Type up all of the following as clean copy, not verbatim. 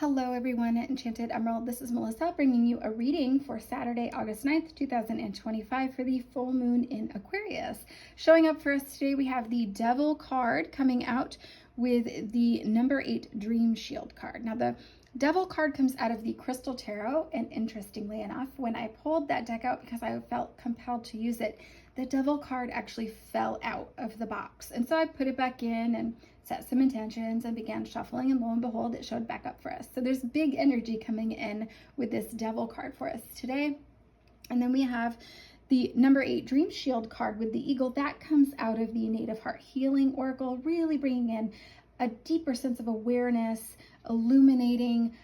Hello everyone at Enchanted Emerald. This is Melissa bringing you a reading for Saturday, August 9th, 2025 for the full moon in Aquarius. Showing up for us today, we have the Devil card coming out with the number 8 Dream Shield card. Now the Devil card comes out of the Crystal Tarot, and interestingly enough, when I pulled that deck out because I felt compelled to use it, the Devil card actually fell out of the box. And so I put it back in and set some intentions and began shuffling, and lo and behold, it showed back up for us. So there's big energy coming in with this Devil card for us today. And then we have the number 8 Dream Shield card with the eagle. That comes out of the Native Heart Healing Oracle, really bringing in a deeper sense of awareness, illuminating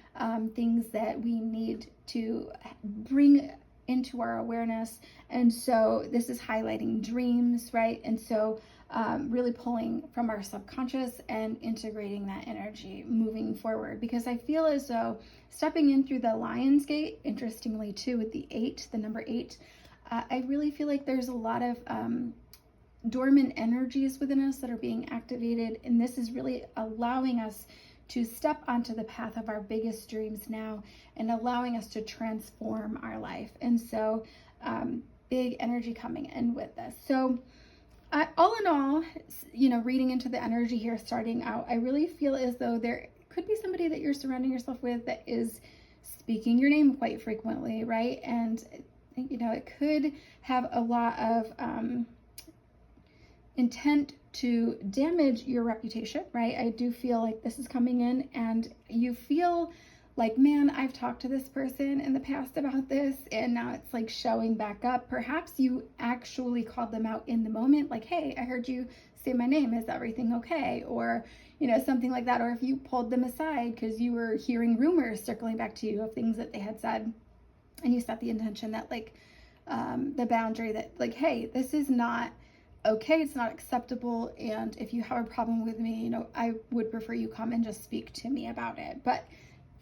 things that we need to bring into our awareness. And so this is highlighting dreams, right? And so really pulling from our subconscious and integrating that energy moving forward, because I feel as though stepping in through the Lion's Gate, interestingly too, with the 8, the number 8, I really feel like there's a lot of dormant energies within us that are being activated, and this is really allowing us to step onto the path of our biggest dreams now and allowing us to transform our life. And so big energy coming in with this. So all in all, reading into the energy here starting out, I really feel as though there could be somebody that you're surrounding yourself with that is speaking your name quite frequently, right? And it could have a lot of intent to damage your reputation, right? I do feel like this is coming in and you feel like, man, I've talked to this person in the past about this and now it's like showing back up. Perhaps you actually called them out in the moment, like, hey, I heard you say my name, is everything okay? Or, something like that. Or if you pulled them aside because you were hearing rumors circling back to you of things that they had said, and you set the intention that the boundary that hey, this is not okay, it's not acceptable, and if you have a problem with me, I would prefer you come and just speak to me about it. But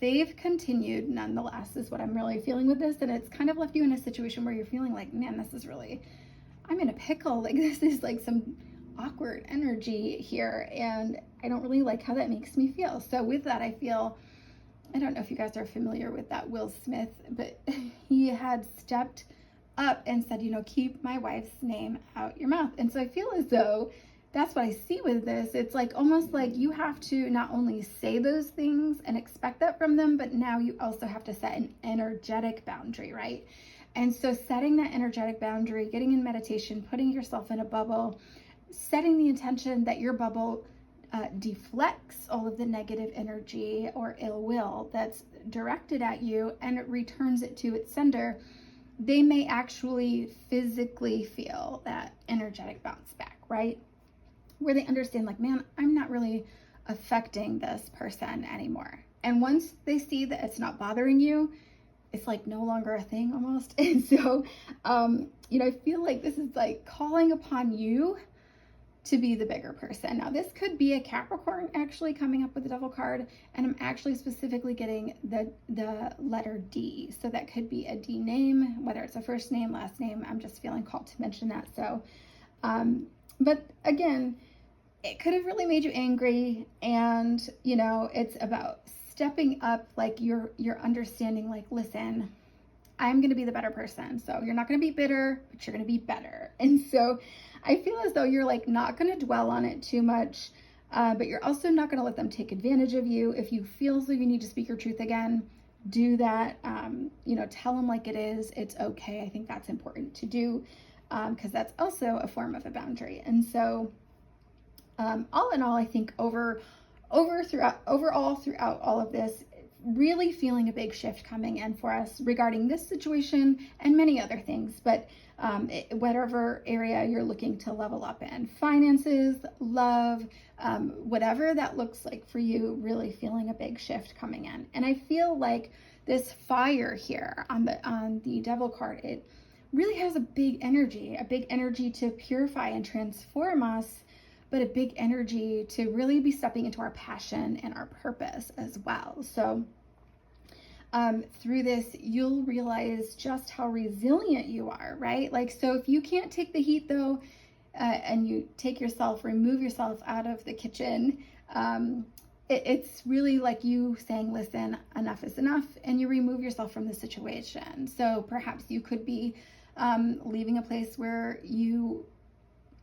they've continued nonetheless, is what I'm really feeling with this, and it's kind of left you in a situation where you're feeling like, man, this is really, I'm in a pickle, this is some awkward energy here, and I don't really like how that makes me feel. So with that, I feel, I don't know if you guys are familiar with that Will Smith, but he had stepped up and said, keep my wife's name out your mouth. And so I feel as though that's what I see with this. It's almost like you have to not only say those things and expect that from them, but now you also have to set an energetic boundary, right? And so setting that energetic boundary, getting in meditation, putting yourself in a bubble, setting the intention that your bubble deflects all of the negative energy or ill will that's directed at you, and it returns it to its sender. They may actually physically feel that energetic bounce back, right? Where they understand, man, I'm not really affecting this person anymore. And once they see that it's not bothering you, it's no longer a thing almost. And so, I feel like this is calling upon you to be the bigger person. Now, this could be a Capricorn actually coming up with the Devil card, and I'm actually specifically getting the letter D. So that could be a D name, whether it's a first name, last name. I'm just feeling called to mention that. So, but again, it could have really made you angry, and it's about stepping up, you're understanding, listen, I'm going to be the better person. So you're not going to be bitter, but you're going to be better. And so I feel as though you're not going to dwell on it too much, but you're also not going to let them take advantage of you. If you feel as though you need to speak your truth again, do that. Tell them like it is. It's okay. I think that's important to do, because that's also a form of a boundary. And so all in all, I think overall throughout all of this, really feeling a big shift coming in for us regarding this situation and many other things. But whatever area you're looking to level up in, finances, love, whatever that looks like for you, really feeling a big shift coming in. And I feel like this fire here on the Devil card, it really has a big energy to purify and transform us, but a big energy to really be stepping into our passion and our purpose as well. So through this, you'll realize just how resilient you are, right? So if you can't take the heat though, and you remove yourself out of the kitchen, it's really like you saying, listen, enough is enough, and you remove yourself from the situation. So perhaps you could be leaving a place where you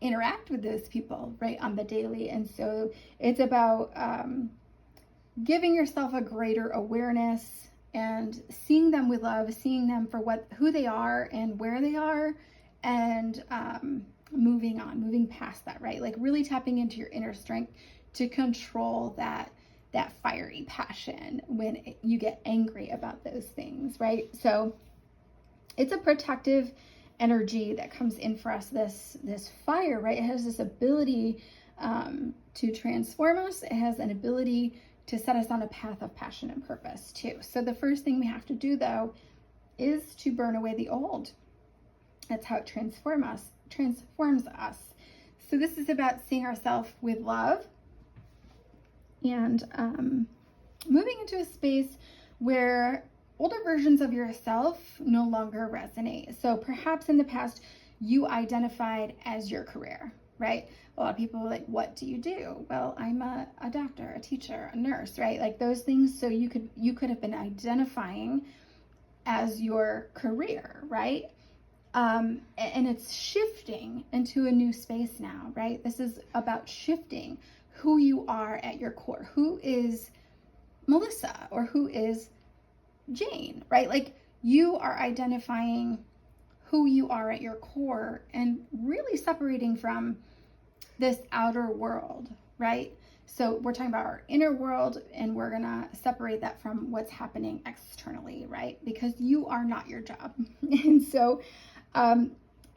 interact with those people, right, on the daily. And so it's about giving yourself a greater awareness and seeing them with love, seeing them for who they are and where they are, and moving on, moving past that, right? Like really tapping into your inner strength to control that fiery passion when you get angry about those things, right? So it's a protective energy that comes in for us, this fire, right? It has this ability to transform us. It has an ability to set us on a path of passion and purpose too. So the first thing we have to do though is to burn away the old. That's how it transforms us. So this is about seeing ourselves with love and moving into a space where older versions of yourself no longer resonate. So perhaps in the past you identified as your career, right? A lot of people are like, what do you do? Well, I'm a doctor, a teacher, a nurse, right? Like those things. So you could have been identifying as your career, right? And it's shifting into a new space now, right? This is about shifting who you are at your core. Who is Melissa or who is Jane, right? Like you are identifying who you are at your core and really separating from this outer world, right? So we're talking about our inner world and we're gonna separate that from what's happening externally, right? Because you are not your job. And so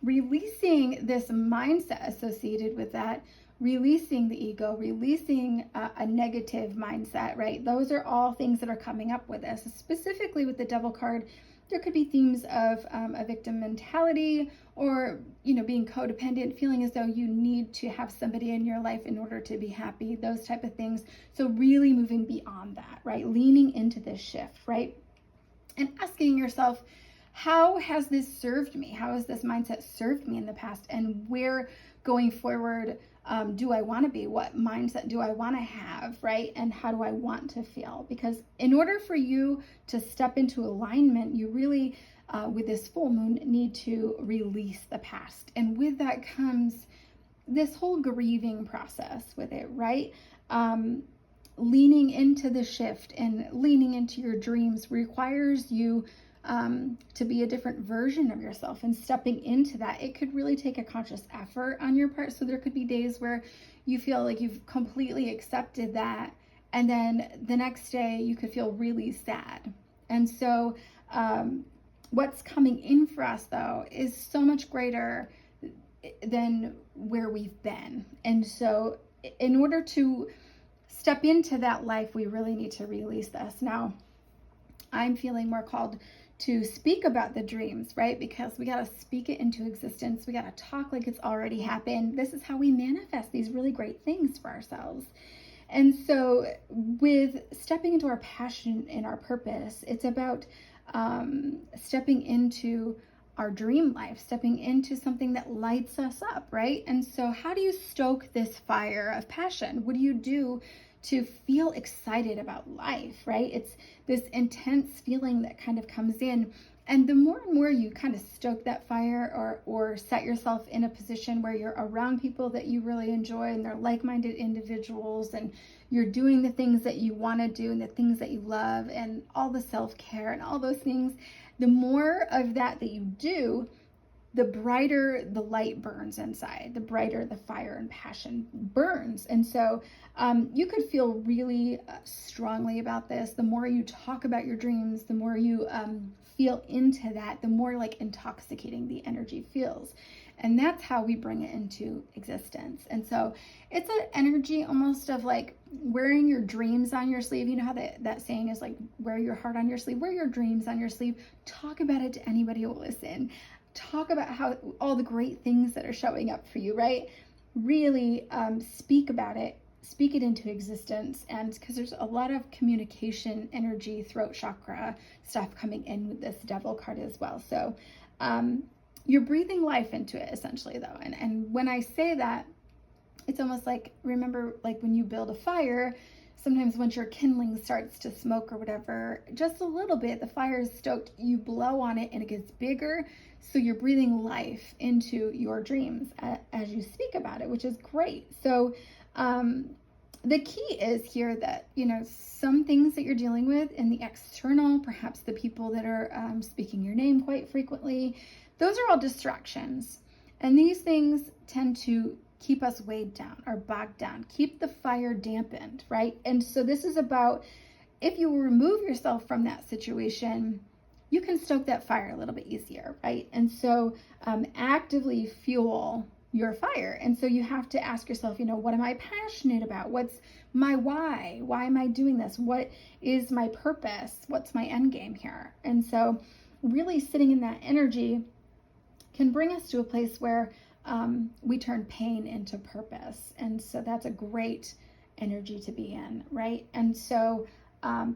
releasing this mindset associated with that, releasing the ego, releasing a negative mindset, right? Those are all things that are coming up with this. Specifically with the Devil card, there could be themes of a victim mentality or, being codependent, feeling as though you need to have somebody in your life in order to be happy, those type of things. So really moving beyond that, right? Leaning into this shift, right? And asking yourself, how has this served me? How has this mindset served me in the past? And where going forward do I want to be? What mindset do I want to have, right? And how do I want to feel? Because in order for you to step into alignment, you really, with this full moon, need to release the past. And with that comes this whole grieving process with it, right? Leaning into the shift and leaning into your dreams requires you to be a different version of yourself, and stepping into that, it could really take a conscious effort on your part. So there could be days where you feel like you've completely accepted that, and then the next day you could feel really sad. And so what's coming in for us though is so much greater than where we've been. And so in order to step into that life, we really need to release this. Now, I'm feeling more called to speak about the dreams, right? Because we got to speak it into existence. We got to talk like it's already happened. This is how we manifest these really great things for ourselves. And so with stepping into our passion and our purpose, it's about stepping into our dream life, stepping into something that lights us up, right? And so how do you stoke this fire of passion? What do you do to feel excited about life, right? It's this intense feeling that kind of comes in. And the more and more you kind of stoke that fire or set yourself in a position where you're around people that you really enjoy and they're like-minded individuals, and you're doing the things that you want to do and the things that you love and all the self-care and all those things, the more of that you do, the brighter the light burns inside, the brighter the fire and passion burns. And so you could feel really strongly about this. The more you talk about your dreams, the more you feel into that, the more like intoxicating the energy feels. And that's how we bring it into existence. And so it's an energy almost of like wearing your dreams on your sleeve. You know how that saying is like, wear your heart on your sleeve, wear your dreams on your sleeve. Talk about it to anybody who will listen. Talk about how all the great things that are showing up for you, right? Really speak about it, speak it into existence. And because there's a lot of communication energy, throat chakra stuff coming in with this Devil card as well. So you're breathing life into it essentially though. And when I say that, it's almost like, remember like when you build a fire, sometimes once your kindling starts to smoke or whatever, just a little bit, the fire is stoked, you blow on it and it gets bigger. So you're breathing life into your dreams as you speak about it, which is great. So the key is here that, some things that you're dealing with in the external, perhaps the people that are speaking your name quite frequently, those are all distractions. And these things tend to keep us weighed down or bogged down, keep the fire dampened, right? And so this is about, if you remove yourself from that situation, you can stoke that fire a little bit easier, right? And so actively fuel your fire. And so you have to ask yourself, what am I passionate about? What's my why? Why am I doing this? What is my purpose? What's my end game here? And so really sitting in that energy can bring us to a place where we turn pain into purpose. And so that's a great energy to be in, right? And so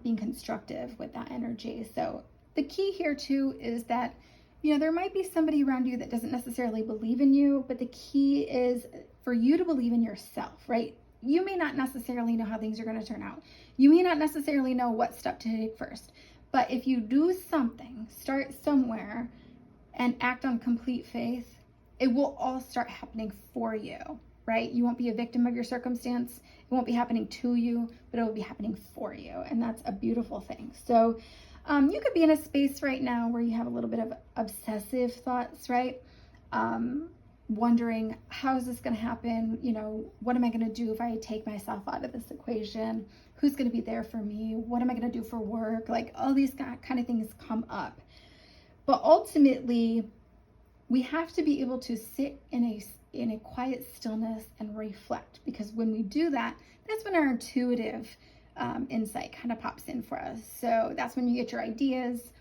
being constructive with that energy. So the key here too is that, there might be somebody around you that doesn't necessarily believe in you, but the key is for you to believe in yourself, right? You may not necessarily know how things are going to turn out. You may not necessarily know what step to take first, but if you do something, start somewhere and act on complete faith, it will all start happening for you, right? You won't be a victim of your circumstance. It won't be happening to you, but it will be happening for you. And that's a beautiful thing. So you could be in a space right now where you have a little bit of obsessive thoughts, right? Wondering, how is this going to happen? What am I going to do if I take myself out of this equation? Who's going to be there for me? What am I going to do for work? Like all these kind of things come up. But ultimately, we have to be able to sit in a quiet stillness and reflect, because when we do that, that's when our intuitive insight kind of pops in for us. So that's when you get your ideas.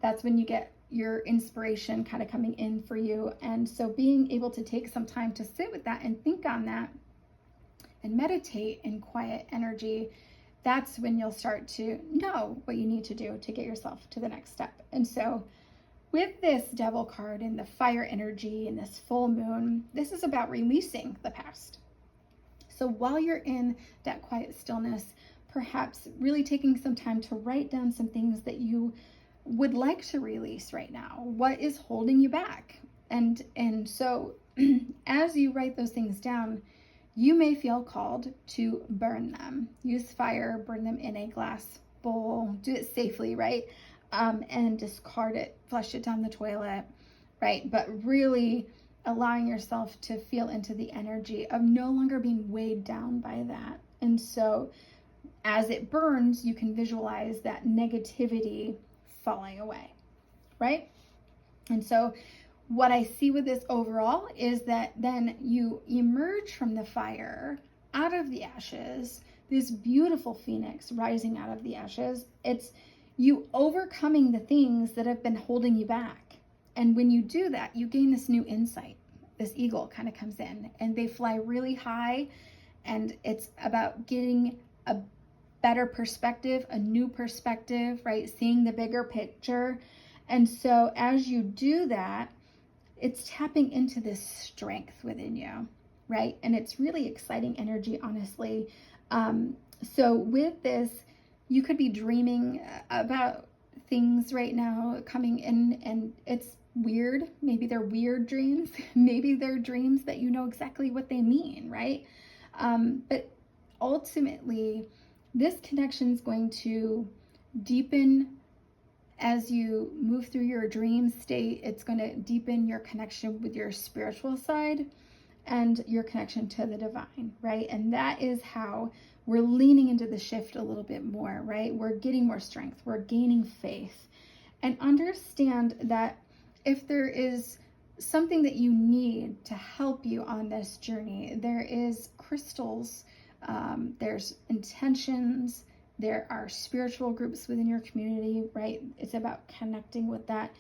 That's when you get your inspiration kind of coming in for you. And so being able to take some time to sit with that and think on that and meditate in quiet energy, that's when you'll start to know what you need to do to get yourself to the next step. And so with this Devil card and the fire energy and this full moon, this is about releasing the past. So while you're in that quiet stillness, perhaps really taking some time to write down some things that you would like to release right now. What is holding you back? And so as you write those things down, you may feel called to burn them. Use fire, burn them in a glass bowl, do it safely, right? And discard it, flush it down the toilet, right? But really allowing yourself to feel into the energy of no longer being weighed down by that. And so as it burns, you can visualize that negativity falling away, right? And so what I see with this overall is that then you emerge from the fire out of the ashes, this beautiful phoenix rising out of the ashes. It's you overcoming the things that have been holding you back. And when you do that, you gain this new insight. This eagle kind of comes in and they fly really high, and it's about getting a better perspective, a new perspective, right? Seeing the bigger picture. And so as you do that, it's tapping into this strength within you, right? And it's really exciting energy, honestly. So with this, you could be dreaming about things right now coming in, and it's weird. Maybe they're weird dreams. Maybe they're dreams that you know exactly what they mean, right? But ultimately, this connection is going to deepen as you move through your dream state. It's going to deepen your connection with your spiritual side and your connection to the divine, right? And that is how we're leaning into the shift a little bit more, right? We're getting more strength. We're gaining faith. And understand that if there is something that you need to help you on this journey, there is crystals, there's intentions, there are spiritual groups within your community, right? It's about connecting with that.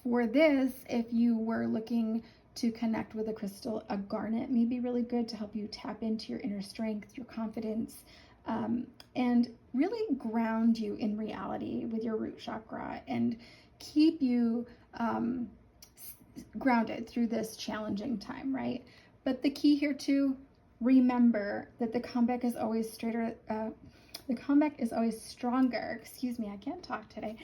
For this, if you were looking to connect with a crystal, a garnet may be really good to help you tap into your inner strength, your confidence, and really ground you in reality with your root chakra and keep you grounded through this challenging time, right? But the key here too remember that the comeback is always straighter. The comeback is always stronger. Excuse me, I can't talk today.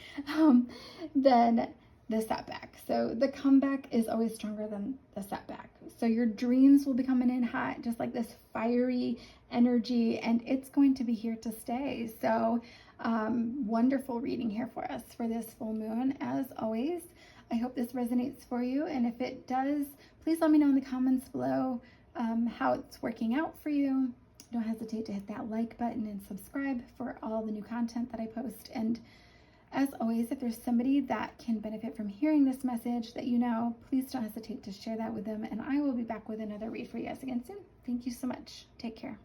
Than the setback. So the comeback is always stronger than the setback. So your dreams will be coming in hot, just like this fiery energy, and it's going to be here to stay. So wonderful reading here for us for this full moon, as always. I hope this resonates for you, and if it does, please let me know in the comments below how it's working out for you. Don't hesitate to hit that like button and subscribe for all the new content that I post. And as always, if there's somebody that can benefit from hearing this message that you know, please don't hesitate to share that with them, and I will be back with another read for you guys again soon. Thank you so much. Take care.